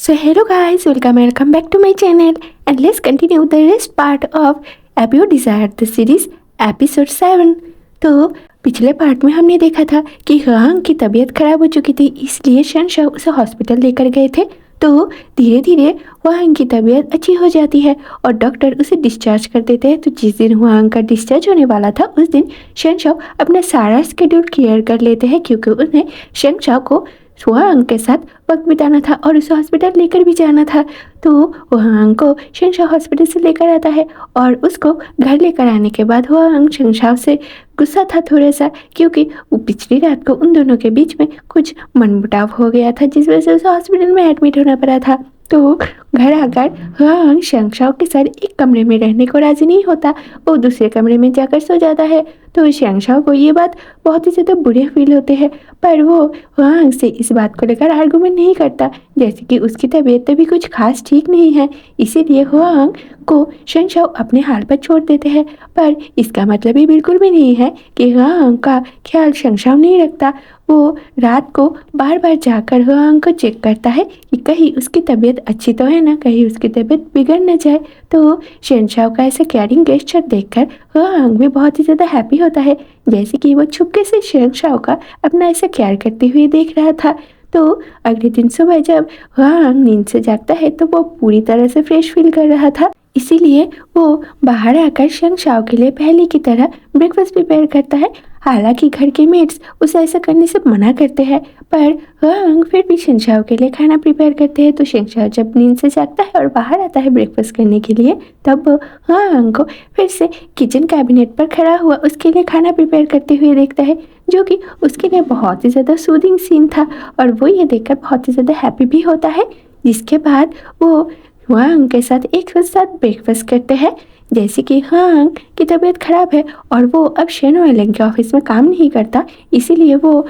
So hello guys, welcome back to my channel and let's continue the rest part of Abby Desire the series episode 7। तो पिछले part में हमने देखा था कि ह्वांग की तबीयत खराब हो चुकी थी, इसलिए शनशाओ उसे हॉस्पिटल लेकर गए थे। तो धीरे धीरे ह्वांग की तबीयत अच्छी हो जाती है और डॉक्टर उसे डिस्चार्ज कर देते हैं। तो जिस दिन ह्वांग का डिस्चार्ज होने वाला था उस दिन शनशाओ अपना सारा स्केड्यूल क्लियर कर लेते हैं, क्योंकि उन्हें शनशाओ को ह्वांग के साथ वक्त बिताना था और उसे हॉस्पिटल लेकर भी जाना था। तो ह्वांग को शनशाओ हॉस्पिटल से लेकर आता है और उसको घर लेकर आने के बाद ह्वांग शनशाओ से गुस्सा था थोड़ा सा, क्योंकि वो पिछली रात को उन दोनों के बीच में कुछ मनमुटाव हो गया था, जिस वजह से उसे हॉस्पिटल में एडमिट होना पड़ा था। तो घर आकर ह्वांग शनशाओ के साथ एक कमरे में रहने को राजी नहीं होता, वो दूसरे कमरे में जाकर सो जाता है। तो शनशाओ को ये बात बहुत ही ज़्यादा बुरे फील होते हैं, पर वो ह्वांग से इस बात को लेकर आर्गुमेंट नहीं करता, जैसे कि उसकी तबीयत भी कुछ खास ठीक नहीं है। इसीलिए ह्वांग को शनशाओ अपने हाल पर छोड़ देते हैं, पर इसका मतलब ये बिल्कुल भी नहीं है कि ह्वांग का ख्याल शनशाओ नहीं रखता। वो रात को बार बार जाकर ह्वांग को चेक करता है कि कहीं उसकी तबीयत अच्छी तो है ना, कहीं उसकी तबीयत बिगड़ न जाए। तो शनशाओ का ऐसा केयरिंग गेस्चर देखकर ह्वांग भी बहुत ही ज़्यादा हैप्पी होता है, जैसे कि वो छुपके से शनशाओ का अपना ऐसा केयर करते हुए देख रहा था। तो अगले दिन सुबह जब ह्वांग नींद से जागता है तो वो पूरी तरह से फ्रेश फील कर रहा था, इसीलिए वो बाहर आकर शनशाओ के लिए पहले की तरह ब्रेकफास्ट प्रिपेयर करता है। हालांकि घर के मेट्स उसे ऐसा करने से मना करते हैं, पर ह्वांग फिर भी शनशाओ के लिए खाना प्रिपेयर करते हैं। तो शनशाओ जब नींद से जागता है और बाहर आता है ब्रेकफास्ट करने के लिए, तब ह्वांग को फिर से किचन कैबिनेट पर खड़ा हुआ उसके लिए खाना प्रिपेयर करते हुए देखता है, जो कि उसके लिए बहुत ही ज़्यादा सूदिंग सीन था और वो ये देखकर बहुत ही ज़्यादा हैप्पी भी होता है। जिसके बाद वो ह्वांग के साथ एक साथ ब्रेकफास्ट करते हैं। जैसे कि ह्वांग की तबीयत खराब है और वो अब शेन वेनलिंग के ऑफिस में काम नहीं करता, इसीलिए वो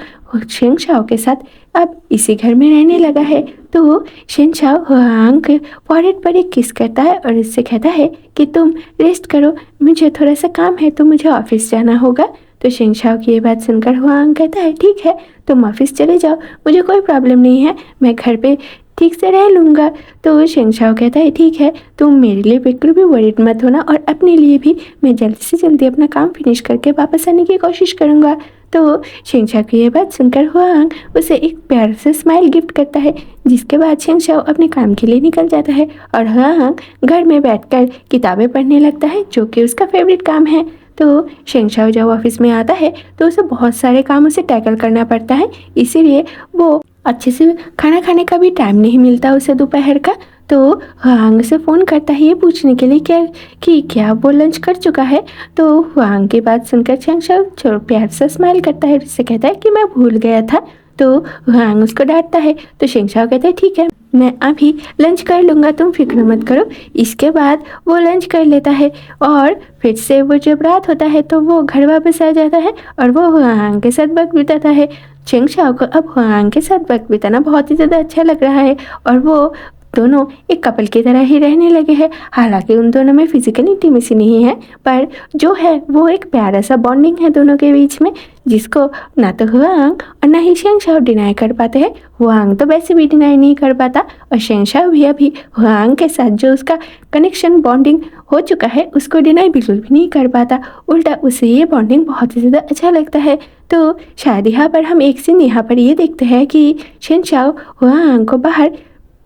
शनशाओ के साथ अब इसी घर में रहने लगा है। तो शनशाओ ह्वांग के फॉरहेड पर एक किस करता है और उससे कहता है कि तुम रेस्ट करो, मुझे थोड़ा सा काम है तो मुझे ऑफिस जाना होगा। तो शनशाओ की ये बात सुनकर ह्वांग कहता है ठीक है, तुम ऑफिस चले जाओ, मुझे कोई प्रॉब्लम नहीं है, मैं घर पे ठीक से रह लूँगा। तो शनशाओ कहता है ठीक है, तुम मेरे लिए बिल्कुल भी वरीड मत होना और अपने लिए भी, मैं जल्दी से जल्दी अपना काम फिनिश करके वापस आने की कोशिश करूँगा। तो शनशाओ की ये बात सुनकर ह्वांग उसे एक प्यार से स्माइल गिफ्ट करता है, जिसके बाद शनशाओ अपने काम के लिए निकल जाता है और ह्वांग घर में बैठकर किताबें पढ़ने लगता है, जो कि उसका फेवरेट काम है। तो शनशाओ जब ऑफिस में आता है तो उसे बहुत सारे कामों से टैकल करना पड़ता है, इसीलिए वो अच्छे से खाना खाने का भी टाइम नहीं मिलता उसे दोपहर का। तो ह्वांग से फ़ोन करता है ये पूछने के लिए क्या वो लंच कर चुका है। तो ह्वांग की बात सुनकर शनशाओ प्यार से स्माइल करता है, उससे कहता है कि मैं भूल गया था। तो ह्वांग उसको डांटता है, तो शनशाओ कहता है ठीक है, मैं अभी लंच कर लूँगा, तुम फिक्र मत करो। इसके बाद वो लंच कर लेता है और फिर से वो जब रात होता है तो वो घर वापस आ जाता है और वो ह्वांग के साथ वक्त बिताता है। शनशाओ को अब ह्वांग के साथ वक्त बिताना बहुत ही ज़्यादा अच्छा लग रहा है और वो दोनों एक कपल की तरह ही रहने लगे हैं। हालांकि उन दोनों में फिजिकल इंटीमेसी नहीं है, पर जो है वो एक प्यारा सा बॉन्डिंग है दोनों के बीच में, जिसको ना तो ह्वांग और ना ही शनशाओ डिनाई कर पाते हैं। ह्वांग तो वैसे भी डिनाई नहीं कर पाता और शनशाओ भी अभी ह्वांग के साथ जो उसका कनेक्शन बॉन्डिंग हो चुका है उसको डिनाई बिल्कुल भी नहीं कर पाता, उल्टा उसे ये बॉन्डिंग बहुत ही ज़्यादा अच्छा लगता है। तो शायद यहाँ पर हम एक सीन यहाँ पर ये देखते हैं कि शनशाओ ह्वांग को बाहर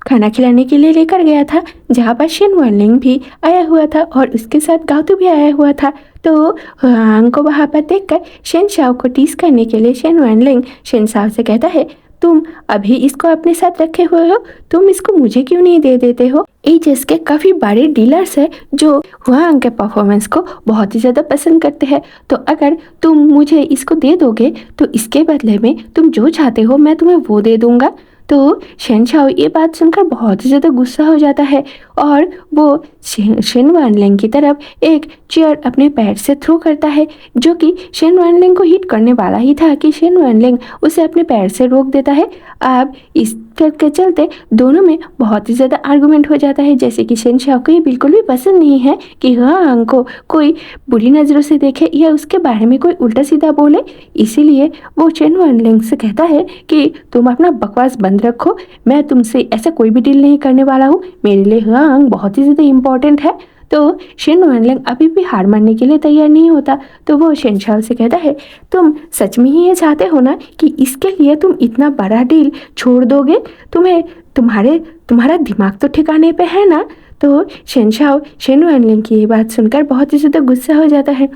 खाना खिलाने के लिए लेकर गया था, जहाँ पर शेन वेनलिंग भी आया हुआ था और उसके साथ गाओतू भी आया हुआ था। तो ह्वांग को वहाँ पर देखकर शनशाओ को टीस करने के लिए शेन वेनलिंग शनशाओ से कहता है तुम अभी इसको अपने साथ रखे हुए हो, तुम इसको मुझे क्यों नहीं दे देते हो। एजस के काफ़ी बड़े डीलर्स हैं जो ह्वांग के परफॉर्मेंस को बहुत ही ज़्यादा पसंद करते हैं, तो अगर तुम मुझे इसको दे दोगे तो इसके बदले में तुम जो चाहते हो मैं तुम्हें वो दे दूँगा। तो शनशाओ ये बात सुनकर बहुत ही ज़्यादा गुस्सा हो जाता है और वो शेन वेनलिंग की तरफ एक चेयर अपने पैर से थ्रो करता है, जो कि शेन वेनलिंग को हिट करने वाला ही था कि शेन वेनलिंग उसे अपने पैर से रोक देता है। अब इस के चलते दोनों में बहुत ही ज़्यादा आर्गुमेंट हो जाता है। जैसे कि शेनशाओ को ये बिल्कुल भी पसंद नहीं है कि हांग को कोई बुरी नज़रों से देखे या उसके बारे में कोई उल्टा सीधा बोले। इसीलिए वो चेन वनलिंग से कहता है कि तुम अपना बकवास बंद रखो, मैं तुमसे ऐसा कोई भी डील नहीं करने वाला हूँ, मेरे लिए हांग बहुत ही ज़्यादा इम्पोर्टेंट है। तो शेन वनलिंग अभी भी हार मानने के लिए तैयार नहीं होता। तो वो शेनशाओ से कहता है, तुम सच में ही ये चाहते हो ना कि इसके लिए तुम इतना बड़ा डील छोड़ दोगे? तुम्हारा दिमाग तो ठिकाने पे है ना? तो शेनशाओ शेन वनलिंग की ये बात सुनकर बहुत ही ज़्यादा गुस्सा हो जाता है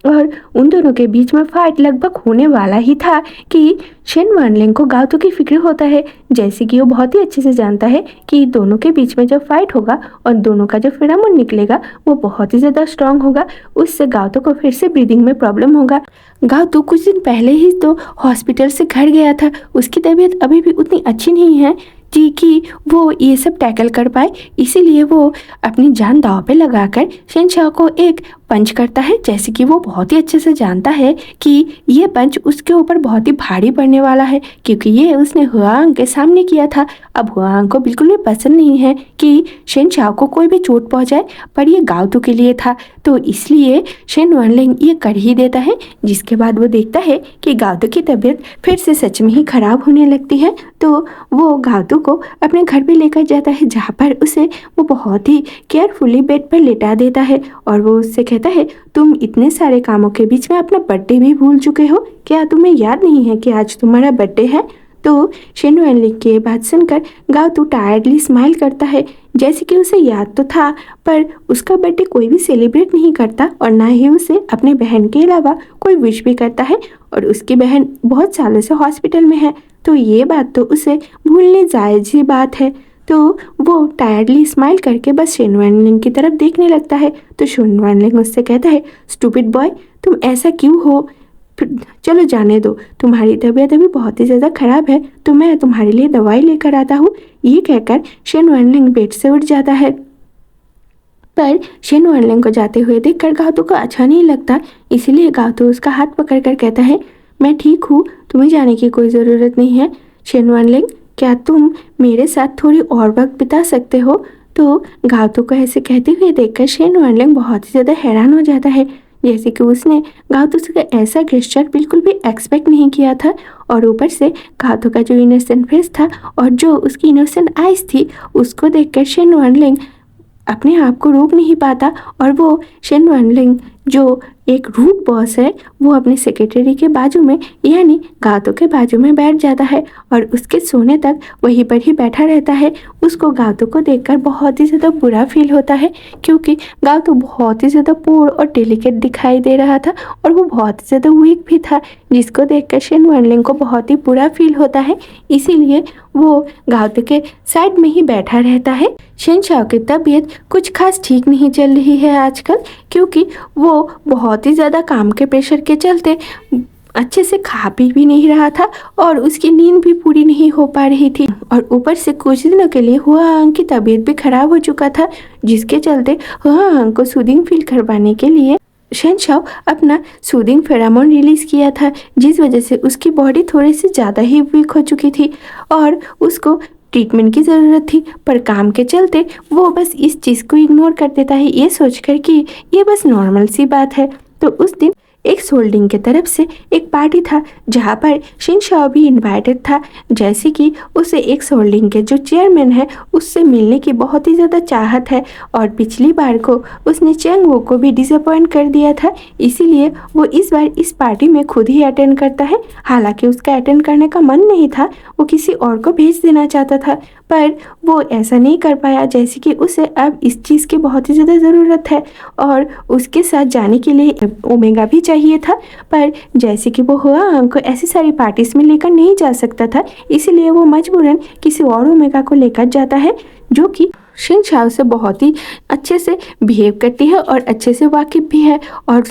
और उन दोनों के बीच में फाइट लगभग होने वाला ही था कि शेन वनलिंग को गाओतो की फिक्र होता है। जैसे कि वो बहुत ही अच्छे से जानता है कि दोनों के बीच में जब फाइट होगा और दोनों का जो फेरोमोन निकलेगा वो बहुत ही ज़्यादा स्ट्रांग होगा, उससे गाओतो को फिर से ब्रीदिंग में प्रॉब्लम होगा। गाओतो कुछ दिन पहले ही तो हॉस्पिटल से घर गया था, उसकी तबीयत अभी भी उतनी अच्छी नहीं है जी कि वो ये सब टैकल कर पाए। इसीलिए वो अपनी जान दांव पे लगाकर शेनशाओ को एक पंच करता है। जैसे कि वो बहुत ही अच्छे से जानता है कि ये पंच उसके ऊपर बहुत ही भारी पड़ने वाला है, क्योंकि ये उसने हुआंग के सामने किया था। अब हुआंग को बिल्कुल भी पसंद नहीं है कि शेनशाओ को कोई भी चोट पहुंचाए, पर ये गाओतो के लिए था, तो इसलिए शेन वनलिंग ये कर ही देता है। जिसके बाद वो देखता है कि गाओतो की तबीयत फिर से सच में ही खराब होने लगती है। तो वो गाओतो को अपने घर पे लेकर जाता है, जहाँ पर उसे वो बहुत ही केयरफुली बेड पर लेटा देता है और वो उससे कहता है, तुम इतने सारे कामों के बीच में अपना बर्थडे भी भूल चुके हो, क्या तुम्हें याद नहीं है कि आज तुम्हारा बर्थडे है? तो शेन वनलिंग की बात सुनकर गाओतो टायर्डली स्माइल करता है, जैसे कि उसे याद तो था पर उसका बर्थडे कोई भी सेलिब्रेट नहीं करता और ना ही उसे अपने बहन के अलावा कोई विश भी करता है, और उसकी बहन बहुत सालों से हॉस्पिटल में है, तो ये बात तो उसे भूलने जायज़ ही बात है। तो वो टायर्डली स्माइल करके बस शेन वनलिंग की तरफ देखने लगता है। तो शेन वनलिंग उससे कहता है, स्टूपिड बॉय, तुम ऐसा क्यों हो? चलो जाने दो, तुम्हारी तबीयत अभी बहुत ही ज़्यादा ख़राब है, तो मैं तुम्हारे लिए दवाई लेकर आता हूँ। ये कहकर शेन वनलिंग बेड से उठ जाता है, पर शेन वनलिंग को जाते हुए देखकर गाओतो को अच्छा नहीं लगता। इसीलिए गाओतो उसका हाथ पकड़कर कहता है, मैं ठीक हूँ, तुम्हें जाने की कोई ज़रूरत नहीं है। शेन वनलिंग, क्या तुम मेरे साथ थोड़ी और वक्त बिता सकते हो? तो गाओतो को ऐसे कहते हुए देखकर शेन वनलिंग बहुत ही ज़्यादा हैरान हो जाता है। जैसे कि उसने गाओतो से ऐसा गेस्चर बिल्कुल भी एक्सपेक्ट नहीं किया था, और ऊपर से गाओतो का जो इनोसेंट फेस था और जो उसकी इनोसेंट आइज थी, उसको देखकर शेन वनलिंग अपने आप को रोक नहीं पाता और वो शेन वनलिंग जो एक रूट बॉस है वो अपने सेक्रेटरी के बाजू में यानी गाओतो के बाजू में बैठ जाता है और उसके सोने तक वहीं पर ही बैठा रहता है। उसको गाओतो को देखकर बहुत ही ज़्यादा बुरा फील होता है, क्योंकि गाओतो बहुत ही ज़्यादा पोर और डेलिकेट दिखाई दे रहा था और वो बहुत ही ज़्यादा वीक भी था, जिसको देखकर शेन वनलिंग को बहुत ही बुरा फील होता है। इसीलिए वो गाओतो के साइड में ही बैठा रहता है। शेनशाओ की तबीयत कुछ खास ठीक नहीं चल रही है आजकल, क्योंकि वो बहुत ही ज़्यादा काम के प्रेशर के चलते अच्छे से खा पी भी नहीं रहा था और उसकी नींद भी पूरी नहीं हो पा रही थी, और ऊपर से कुछ दिनों के लिए हुआंग की तबीयत भी खराब हो चुका था, जिसके चलते हुआंग को सूदिंग फील करवाने के लिए शेनशाओ अपना सूदिंग फेरोमोन रिलीज़ किया था, जिस वजह से उसकी बॉडी थोड़ी सी ज़्यादा ही वीक हो चुकी थी और उसको ट्रीटमेंट की ज़रूरत थी। पर काम के चलते वो बस इस चीज़ को इग्नोर कर देता है, ये सोचकर कि ये बस नॉर्मल सी बात है। तो उस दिन एक सोल्डिंग के तरफ से एक पार्टी था, जहाँ पर शेनशाओ भी इनवाइटेड था। जैसे कि उसे एक सोल्डिंग के जो चेयरमैन है उससे मिलने की बहुत ही ज़्यादा चाहत है, और पिछली बार को उसने चेंग वो को भी डिसअपॉइंट कर दिया था, इसीलिए वो इस बार इस पार्टी में खुद ही अटेंड करता है। हालांकि उसका अटेंड करने का मन नहीं था, वो किसी और को भेज देना चाहता था, पर वो ऐसा नहीं कर पाया, जैसे कि उसे अब इस चीज़ की बहुत ही ज़्यादा ज़रूरत है और उसके साथ जाने के लिए ओमेगा भी चाहिए था। पर जैसे कि वो हुआंग को ऐसी सारी पार्टीज में लेकर नहीं जा सकता था, इसीलिए वो मजबूरन किसी और ओमेगा को लेकर जाता है, जो कि शेनशाओ से बहुत ही अच्छे से बिहेव करती है और अच्छे से वाकिफ़ भी है, और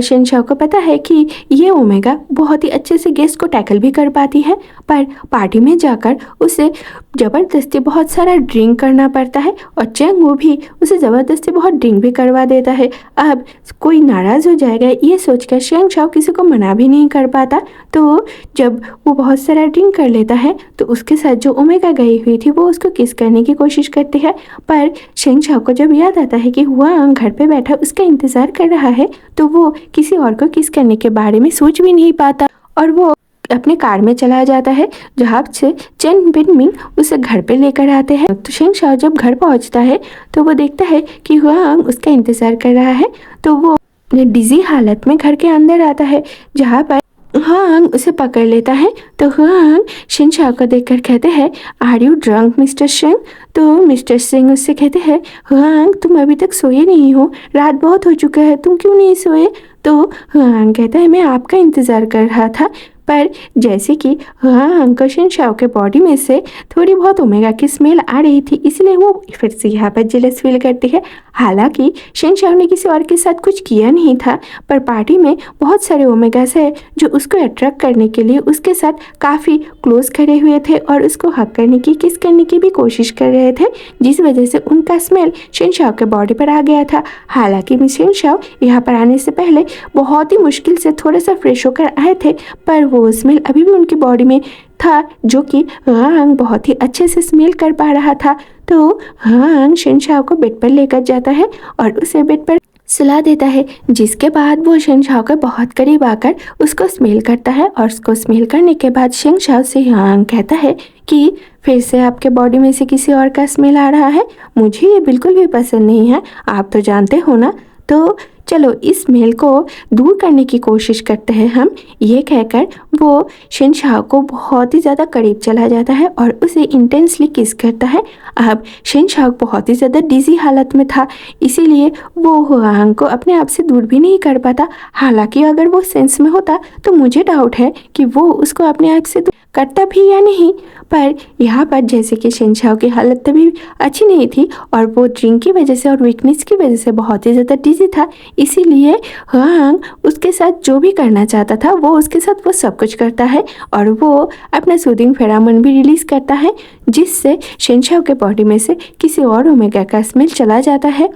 शेनशाओ को पता है कि ये ओमेगा बहुत ही अच्छे से गेस्ट को टैकल भी कर पाती है। पर पार्टी में जाकर उसे ज़बरदस्ती बहुत सारा ड्रिंक करना पड़ता है और चेंग वो भी उसे ज़बरदस्ती बहुत ड्रिंक भी करवा देता है। अब कोई नाराज़ हो जाएगा ये सोचकर शेनशाओ किसी को मना भी नहीं कर पाता, तो जब वो बहुत सारा ड्रिंक कर लेता है तो उसके साथ जो ओमेगा गई हुई थी वो उसको किस करने की कोशिश करती है, पर शेंगशाओ को जब याद आता है कि हुआंग घर पे बैठा उसका इंतज़ार कर रहा है तो वो किसी और को किस करने के बारे में सोच भी नहीं पाता और वो अपने कार में चला जाता है, जहाँ से चेन बिनमिंग उसे घर पे लेकर आते हैं। तो शेंगशाओ जब घर पहुँचता है तो वो देखता है कि हुआंग उसका इंतज़ार कर रहा है, तो वो डिजी हालत में घर के अंदर आता है, जहाँ पर हुआंग उसे पकड़ लेता है। तो हुआंग शेंगशाओ को देखकर कहते हैं, are you drunk Mister Singh? तो मिस्टर सिंह उससे कहते हैं, हुआंग तुम अभी तक सोए नहीं हो, रात बहुत हो चुका है, तुम क्यों नहीं सोए? तो हुआंग कहता है, मैं आपका इंतज़ार कर रहा था, पर जैसे कि हुआंग को शेंगशाओ के बॉडी में से थोड़ी बहुत ओमेगा की स्मेल आ रही थी, इसलिए वो फिर से यहाँ पर जेलस फील करती है। हालांकि शेंगशाओ ने किसी और के साथ कुछ किया नहीं था, पर पार्टी में बहुत सारे ओमेगास है जो उसको अट्रैक्ट करने के लिए उसके साथ काफ़ी क्लोज खड़े हुए थे और उसको हक करने की, किस करने की भी कोशिश कर रहे थे, जिस वजह से उनका स्मेल शेंगशाओ के बॉडी पर आ गया था। हालांकि शेंगशाओ यहाँ पर आने से पहले बहुत ही मुश्किल से थोड़ा सा फ्रेश होकर आए थे, पर वो स्मेल अभी भी उनकी बॉडी में था, जो कि हुआंग बहुत ही अच्छे से स्मेल कर पा रहा था। तो हुआंग शेंगशाओ को बेड पर लेकर जाता है और उसे बेड पर सुला देता है, जिसके बाद वो शेंगशाओ के बहुत करीब आकर उसको स्मेल करता है और उसको स्मेल करने के बाद शेंगशाओ से हुआंग कहता है कि फिर से आपके बॉडी में से किसी और का स्मेल आ रहा है, मुझे ये बिल्कुल भी पसंद नहीं है, आप तो जानते हो ना। तो चलो इस स्मेल को दूर करने की कोशिश करते हैं हम, ये कहकर वो शेंगशाओ को बहुत ही ज़्यादा करीब चला जाता है और उसे इंटेंसली किस करता है। अब शेंगशाओ बहुत ही ज़्यादा डिजी हालत में था, इसीलिए वो हुआंग को अपने आप से दूर भी नहीं कर पाता। हालांकि अगर वो सेंस में होता तो मुझे डाउट है कि वो उसको अपने आप से दूर करता भी या नहीं, पर यहाँ पर जैसे कि शेंगशाओ की हालत तभी अच्छी नहीं थी और वो ड्रिंक की वजह से और वीकनेस की वजह से बहुत ही ज़्यादा डिजी था, इसीलिए हुआंग उसके साथ जो भी करना चाहता था वो उसके साथ वो सब कुछ करता है और वो अपना सूदिंग फेरामोन भी रिलीज़ करता है, जिससे शेंगशाओ के बॉडी में से किसी और ओमेगा का स्मेल चला जाता है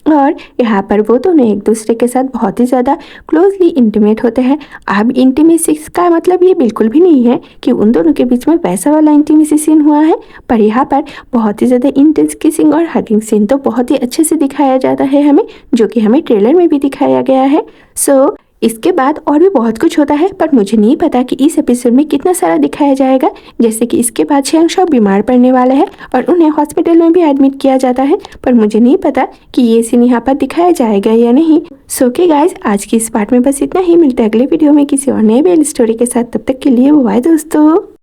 और यहाँ पर वो दोनों एक दूसरे के साथ बहुत ही ज़्यादा क्लोजली इंटीमेट होते हैं। अब इंटीमेसी का मतलब ये बिल्कुल भी नहीं है कि उन दोनों के बीच में वैसा वाला इंटीमेसी सीन हुआ है, पर यहाँ पर बहुत ही ज़्यादा इंटेंस किसिंग और हगिंग सीन तो बहुत ही अच्छे से दिखाया जाता है हमें, जो कि हमें ट्रेलर में भी दिखाया गया है। सो इसके बाद और भी बहुत कुछ होता है, पर मुझे नहीं पता कि इस एपिसोड में कितना सारा दिखाया जाएगा। जैसे कि इसके बाद शेंगशाओ बीमार पड़ने वाला है और उन्हें हॉस्पिटल में भी एडमिट किया जाता है, पर मुझे नहीं पता कि ये सीन यहाँ पर दिखाया जाएगा या नहीं। सो ओके गाइस, आज की इस पार्ट में बस इतना ही। मिलते हैं अगले वीडियो में किसी और नए बेल स्टोरी के साथ, तब तक के लिए बाय दोस्तों।